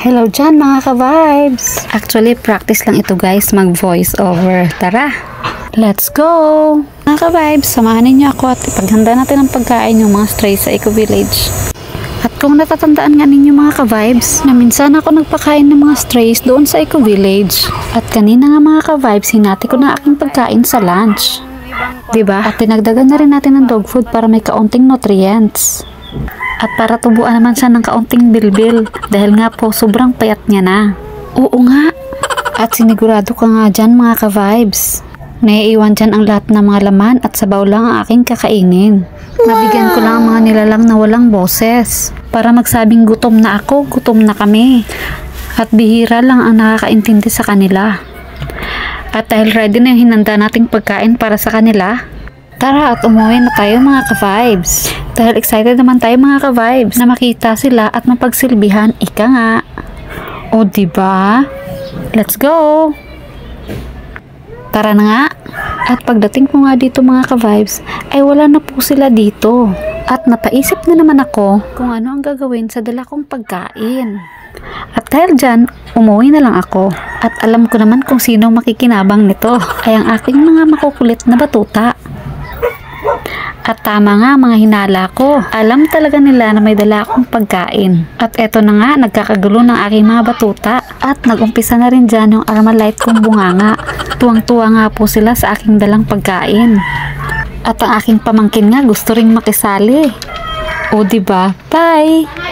Hello dyan mga ka-vibes! Actually, practice lang ito guys, mag-voice over. Tara! Let's go! Mga ka-vibes, samahan ninyo ako at ipaghanda natin ang pagkain yung mga strays sa Eco Village. At kung natatandaan nga ninyo mga ka-vibes, na minsan ako nagpakain ng mga strays doon sa Eco Village. At kanina nga mga ka-vibes, hinati ko na aking pagkain sa lunch. Diba? At tinagdagan na rin natin ng dog food para may kaunting nutrients. At para tubuan naman siya ng kaunting bilbil dahil nga po sobrang payat niya na. Oo nga. At sinigurado ka nga dyan mga ka-vibes. Naiiwan dyan ang lahat ng mga laman at sabaw lang ang aking kakainin. Nabigyan ko lang ang mga nilalang na walang boses para magsabing gutom na ako, gutom na kami. At bihira lang ang nakakaintindi sa kanila. At dahil ready na yung hinanda nating pagkain para sa kanila, tara at umuwi na tayo mga ka-vibes. Dahil excited naman tayo mga ka-vibes na makita sila at mapagsilbihan, ika nga. O diba? Let's go! Tara na nga. At pagdating ko nga dito mga ka-vibes, ay wala na po sila dito. At napaisip na naman ako kung ano ang gagawin sa dala kong pagkain. At dahil dyan, umuwi na lang ako. At alam ko naman kung sino makikinabang nito ay ang aking mga makukulit na batuta. At tama nga mga hinala ko. Alam talaga nila na may dala akong pagkain. At eto na nga, nagkakagulo ng aking mga batuta. At nagumpisa na rin dyan yung Armalite kong bunganga. Tuwang-tuwa nga po sila sa aking dalang pagkain. At ang aking pamangkin nga gusto ring makisali. O diba? Bye!